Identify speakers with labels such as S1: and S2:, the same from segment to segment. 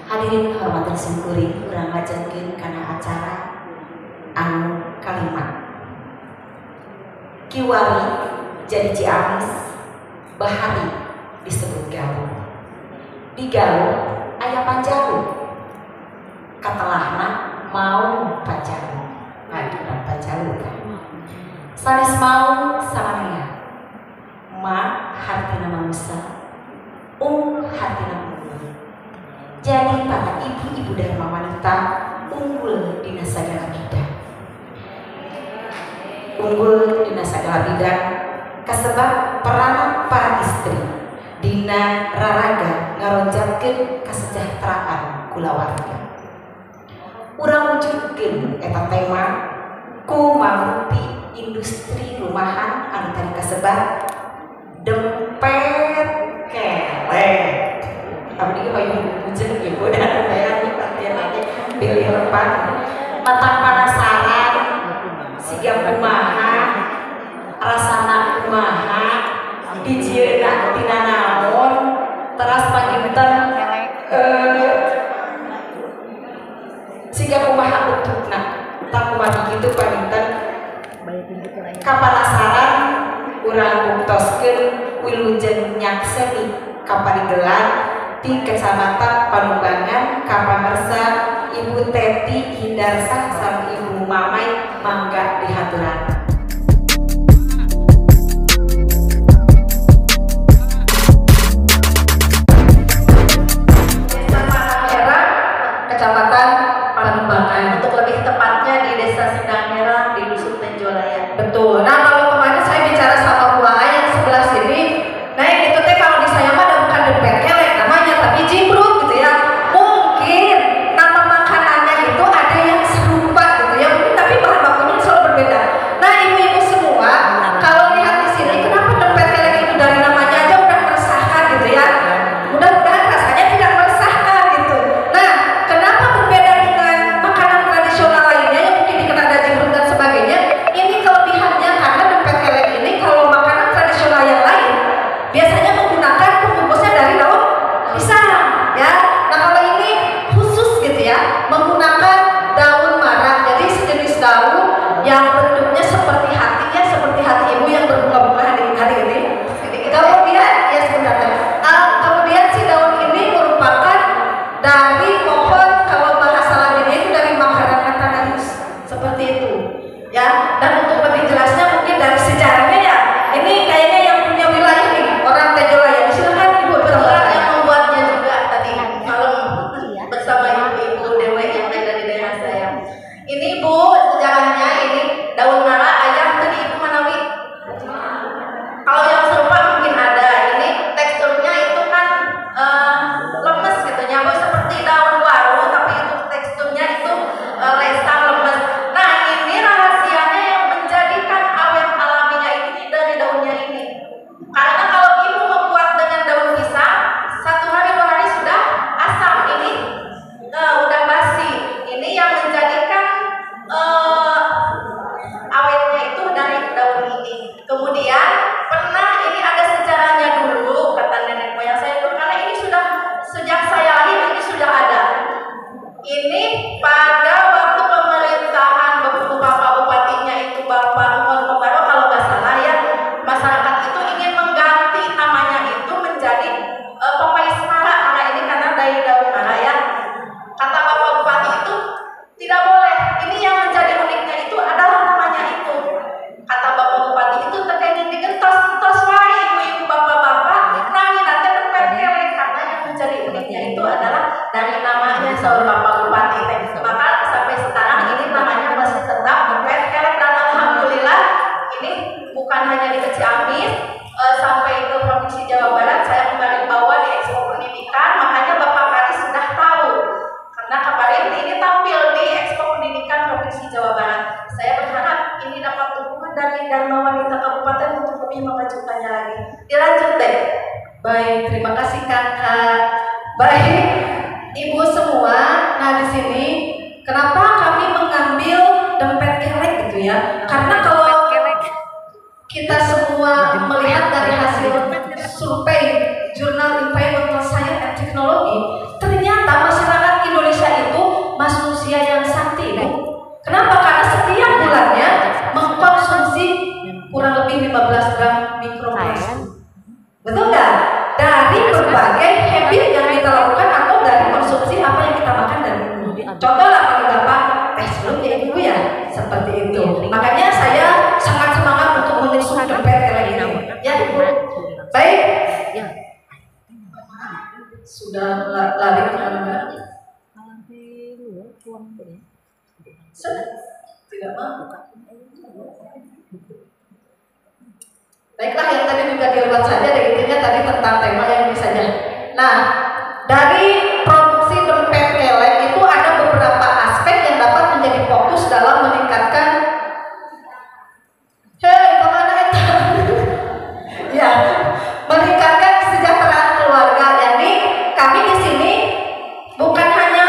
S1: Hadirin hormatan syukuring urang ngajenkeun kana acara anu kalimat kiwari jadi Ciamis bahari disebut galuh. Di galuh aya panjalu katalahna mau panjalu ngadunan panjalu kan sanes mau samanea ma hartina manusia hartina unggul. Jadi para ibu-ibu dharma wanita unggul dina sagala bidang. Unggul dina sagala bidang kasebab peranan para istri dina raraga ngaronjatkeun kasejahteraan kulawarga. Urang wujudkeun eta tema ku mampi industri rumahan anu tadi kasebat dempet kelek. Abdi hoyong bujeng ibu dan bayar perhatian lagi pilih lepan matang penasaran siga kumaha rasana kumaha dijieuna tina naon teras panginten siga kumaha bentukna tah kumaha kitu panginten kapanasaran urang buktoskeun wilujeng nyakseni kaparigelan di Kecamatan Panumbangan kapamersa Ibu Teti Hindarsah sareng Ibu Mamai mangga dihaturan. Desa Panamera, Kecamatan Panumbangan. Untuk lebih tepatnya di Desa Sindang Merah di Dusun Tenjolaya. Betul. Nah, kalau kemarin saya bicara sama Buah yang sebelah sini, nah itu teh kalau di saya mah ada bukan dempet kelek namanya, tapi jimbrut gitu ya. Mungkin nama makanannya itu ada yang serupa gitu ya, mungkin tapi bahan bakunya selalu berbeda. Nah, ibu-ibu semua, kalau lihat di sini, kenapa dempet kelek itu dari namanya aja udah meresahkan gitu ya. Mudah-mudahan rasanya tidak meresahkan gitu. Nah, kenapa berbeda dengan makanan tradisional lainnya yang mungkin dikenal ada jimbrut dan sebagainya? Ini kelebihannya karena dempet kelek ini kalau makanan tradisional yang lain biasanya menggunakan pembungkusnya dari daun pisang ya. Nah, kalau ini khusus gitu ya, menggunakan daun marang. Jadi sejenis daun yang bentuknya seperti hatinya, seperti hati ibu yang berbunga-bunga hari ini. Kemudian ya sebentar. Kemudian si daun ini merupakan dari pohon, kalau bahasa lainnya itu dari makanan Atanarius seperti itu ya. Dan untuk lebih jelasnya mungkin dari sejarahnya ya, ini kayaknya yang punya wilayah nih orang Tenjolaya. Silakan Ibu berbicara. Yang membuatnya juga tadi malam bersama Ibu Dewi yang lain dari daerah saya. Ini Bu, sejarahnya ini daun nara ayam tadi Ibu Manawi. Kalau yang serupa mungkin ada. Ini teksturnya itu kan lemes gitu, nyambung seperti daun waru, tapi itu teksturnya itu lesang lemes. Nah, ini rahasianya yang menjadikan awet alaminya ini dari daunnya ini. Karena kalau ibu membuat dengan daun pisang, 1 hari 2 hari sudah asam, ini udah basi. Ini yang menjadikan awetnya itu dari daun ini. Kemudian pernah ini ada sejarahnya dulu kata nenek moyang saya dulu, karena ini sudah sejak saya lahir ini sudah ada. Ini pada waktu pemerintahan Bapak Bupatinya itu Bapak Umar Mubaro kalau nggak salah ya, masyarakat itu ingin mengganti namanya itu menjadi Papai Semara karena ini karena dari daun mara ya. Kata Bapak Bupati itu tidak boleh. Ini yang menjadi uniknya itu adalah namanya itu. Kata Bapak Bupati itu terkait digentos wae ibu-ibu bapak-bapak nami nanti terpelek karena yang menjadi uniknya itu adalah dari namanya seorang Bapak Bupati. Maka sampai sekarang ini namanya masih tetap terpelek dan alhamdulillah ini bukan hanya di Ciamis, sampai ke Provinsi Jawa Barat saya kemarin bawa di Expo Pendidikan, makanya Bapak Kari sudah tahu karena kemarin ini tampil di Expo Pendidikan Provinsi Jawa Barat. Saya berharap ini dapat dukungan dari Dharma Wanita Kabupaten untuk lebih memajukannya lagi. Dilanjut deh. Baik, terima kasih Kakak. Baik, Ibu semua. Nah, di sini kenapa kami mengambil dempet kelek gitu ya? Karena kalau kita semua melihat dari hasil survei Jurnal Environmental Science and Technology, ternyata masyarakat lari kemana-mana. Tidak mau. Baiklah, yang tadi juga diruat saja, dan intinya tadi tentang tema yang ini saja. Nah, dari produksi dompet kelek itu ada beberapa aspek yang dapat menjadi fokus dalam meningkatkan ya, meningkatkan kesejahteraan keluarga. Jadi kami di sini bukan hanya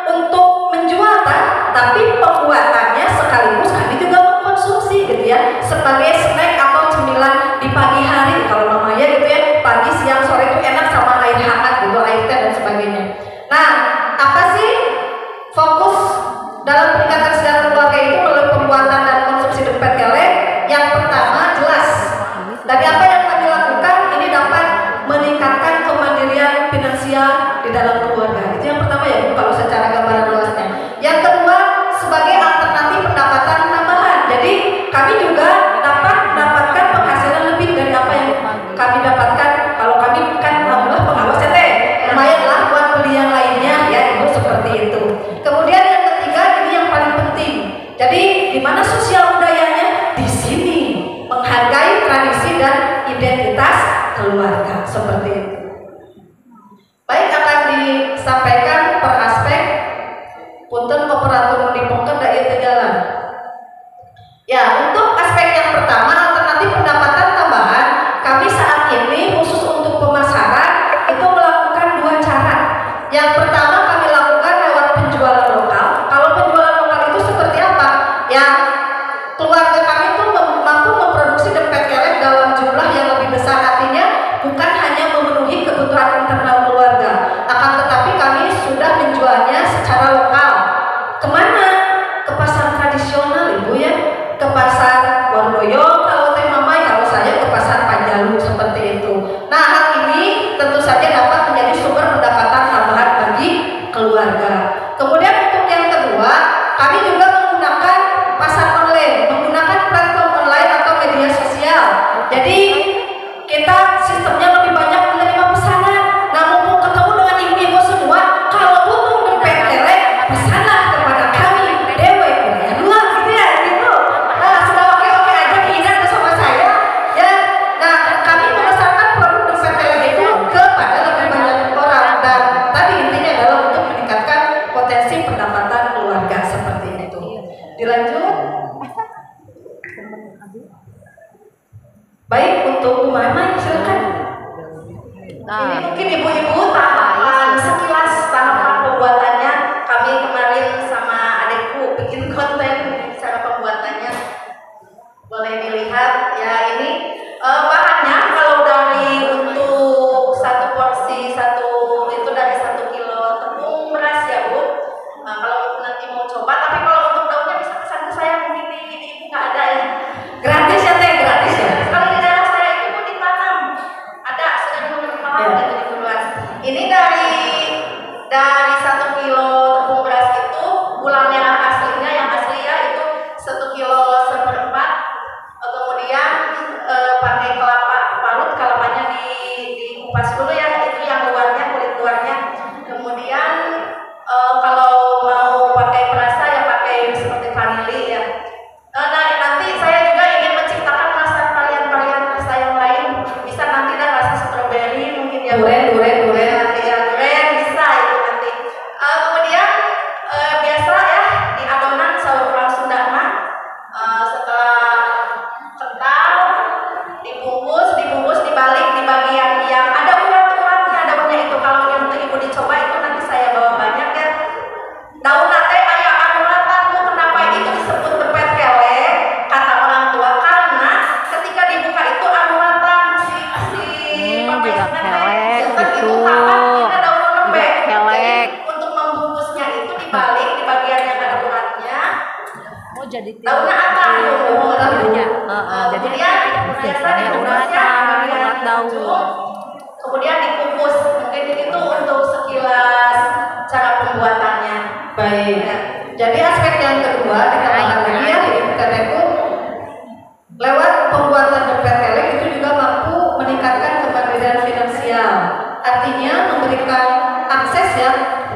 S1: untuk menjual, tapi pembuatannya sekaligus kami juga mengkonsumsi gitu ya, sebagai snack atau cemilan di pagi hari kalau namanya gitu ya, pagi, siang, sore itu enak sama air hangat gitu, air teh dan sebagainya. Nah, apa sih fokus dalam peningkatan kesejahteraan keluarga itu melalui pembuatan dan konsumsi dompet kelek? Yang pertama jelas dari apa yang kami lakukan ini dapat meningkatkan kemandirian finansial di dalam keluarga. Itu yang pertama ya Bu, kalau secara gambaran luasnya. Yang kedua, sebagai alternatif pendapatan tambahan. Jadi kami juga dapat mendapatkan penghasilan lebih dari apa yang kami dapatkan. Kalau kami kan alhamdulillah pengawas CT, lumayanlah buat beli yang lainnya ya, Ibu, seperti itu. Kemudian yang ketiga, ini yang paling penting. Jadi di mana sosial budayanya? Di sini menghargai tradisi dan identitas keluarga, seperti itu. Baik, akan disampaikan per aspek. Punten operator dipongker da ieu jalan. Ya, untuk aspek yang pertama, alternatif pendapatan tambahan, kami saat ini khusus untuk pemasaran itu melakukan dua cara. Yang pertama kami lakukan lewat penjualan lokal. Kalau penjualan lokal itu seperti apa? Ya, keluarga kami itu mampu memproduksi dompet kelek dalam jumlah yang lebih besar, artinya bukan hanya memenuhi kebutuhan internal keluarga, akan tetapi kami sudah menjualnya secara lokal. Kemana? Ke pasar tradisional Ibu ya, ke pasar Wardoyo kalau Teh Mamai, kalau saya ke pasar Panjalu, seperti itu. Nah, hal ini tentu saja dapat menjadi sumber pendapatan tambahan bagi keluarga. Kemudian untuk yang kedua, kami juga menggunakan pasar online, menggunakan platform online atau media sosial. Jadi kita sistemnya lebih banyak menerima pesanan. Nah, mumpung ketemu dengan ibu-ibu semua, kalau butuh dompet kelek, pesanlah kepada kami Dewe Wilayah 2 gitu ya, gitu. Nah, sudah oke-oke aja keinginan sama saya ya. Nah, kami memasarkan produk dompet kelek itu kepada lebih banyak orang, dan tadi intinya adalah untuk meningkatkan potensi pendapatan keluarga, seperti itu. Dilanjut. Baik, untuk Bu Mama silakan. Ini mungkin ibu-ibu tahapan sekilas tahapan pembuatannya. Kami kemarin sama adikku bikin konten cara pembuatannya. Boleh dilihat ya, ini bahannya kalau dari untuk satu porsi itu dari 1 kilo tepung beras ya Bu. Nah, kalau nanti mau coba, tapi kalau untuk daunnya bisa pesan ke saya, mungkin di ibu nggak ada ya. Gratis ya Teh, gratis ya. Kalau di daerah saya itu pun ditanam, ada sudah mahal ya. Ini dari 1 kilo tepung beras itu gulanya aslinya, yang asli ya itu 1 kilo seperempat. Kemudian pakai kelapa parut, kelapanya dikupas dulu ya, itu yang luarnya, kulit luarnya. Kemudian kalau mau pakai perasa ya pakai seperti vanili ya. Nah, nanti saya juga ingin menciptakan rasa varian-varian rasa yang lain. Bisa nanti ada rasa strawberry mungkin ya. Duren ya, duren bisa itu nanti. Kemudian biasa ya di adonan saus orang Sunda mah setelah kental dibungkus dibalik di bagian yang ada urat-uratnya, daunnya itu. Kalau yang untuk ibu dicoba itu nanti saya bawa banyak ya. Daun teh kayak anuratan Bu, kenapa itu disebut dompet kelek kata orang tua? Karena ketika dibuka itu anuratan si papainya itu kapan kita daun lembek. Jadi untuk membungkusnya itu dibalik di bagian yang ada uratnya.
S2: Oh, jadi
S1: daunnya akan
S2: jadi biasanya urat daun.
S1: Kemudian dikukus. Mungkin itu untuk sekilas cara pembuatannya. Baik. Jadi aspek yang kedua ditambahkan lagi ya di Ibu, lewat pembuatan dompet kelek itu juga mampu meningkatkan kemandirian finansial. Artinya memberikan akses ya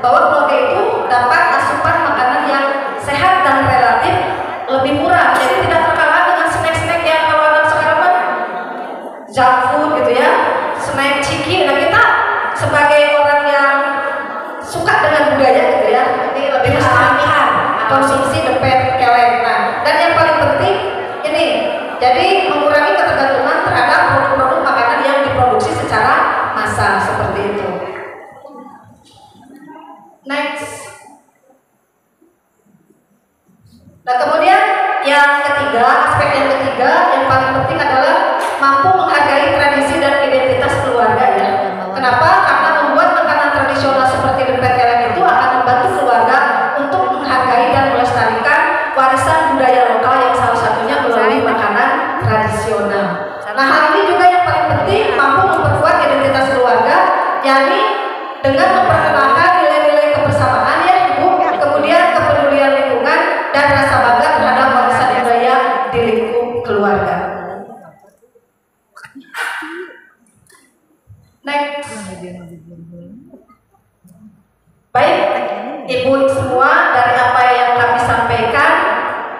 S1: bahwa keluarga itu dapat asupan makanan yang sehat dan relatif lebih murah. Jadi tidak terkalah dengan snack-snack yang kalau anak sekarang kan junk food gitu ya, snack ciki. Nah kita sebagai orang yang suka dengan budaya gitu ya, ini lebih melestarikan konsumsi dempet kelek. Nah, dan yang paling penting ini, jadi mengurangi ketergantungan terhadap produk-produk makanan yang diproduksi secara massal seperti itu. Next. Nah kemudian yang ketiga, aspek yang ketiga yang paling penting adalah mampu menghargai tradisi dan identitas keluarga ya. Kenapa? Karena membuat makanan tradisional seperti dempet kelek itu akan membantu keluarga untuk menghargai dan melestarikan warisan budaya lokal yang salah satunya melalui makanan tradisional. Nah hal ini juga yang paling penting mampu memperkuat identitas keluarga, yakni dengan memperkenalkan nilai-nilai kebersamaan ya Ibu, kemudian kepedulian lingkungan dan rasa bangga terhadap warisan budaya di lingkup keluarga. Next. Baik, Ibu semua, dari apa yang kami sampaikan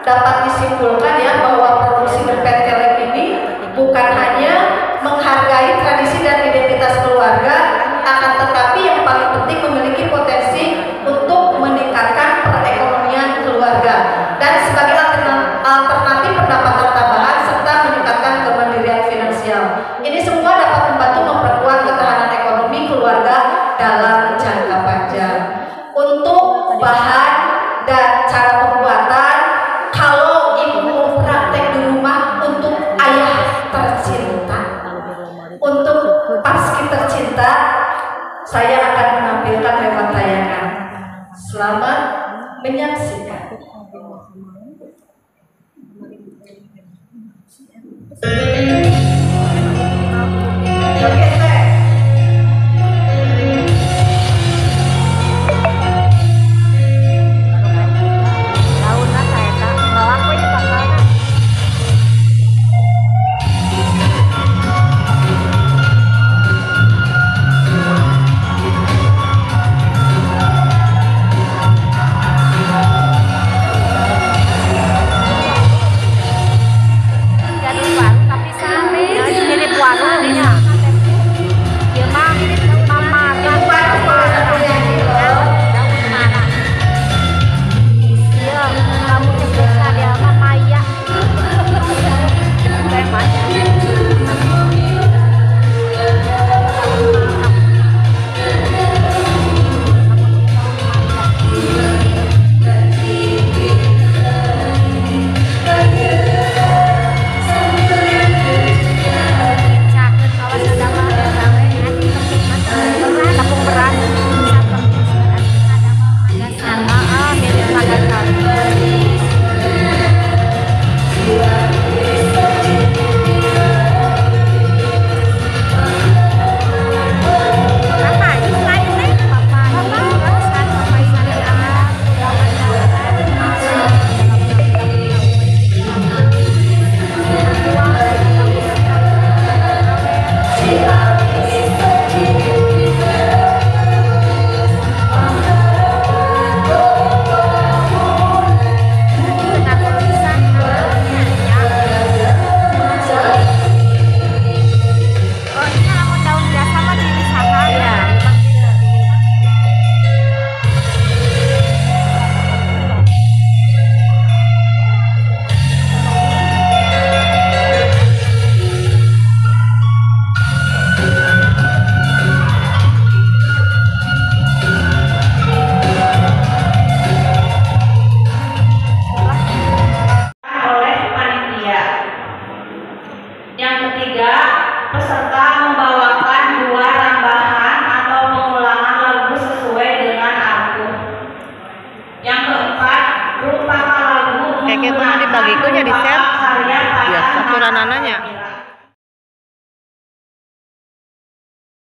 S1: dapat disimpulkan ya bahwa produksi dempet kelek ini bukan hanya menghargai tradisi dan identitas keluarga, akan tetapi yang paling penting memiliki potensi untuk meningkatkan perekonomian keluarga dan sebagai alternatif pendapatan tambahan serta meningkatkan kemandirian finansial. Ini semua dapat membantu memperkuat ketahanan ekonomi keluarga dalam jangka panjang. Untuk bahan dan cara pembuatan, kalau Ibu mau praktek di rumah untuk ayah tercinta, untuk paski tercinta, saya akan menampilkan lewat tayangan. Selamat menyaksikan.
S2: Kayak gitu dibagiku jadi set. Ya, satu ranananya.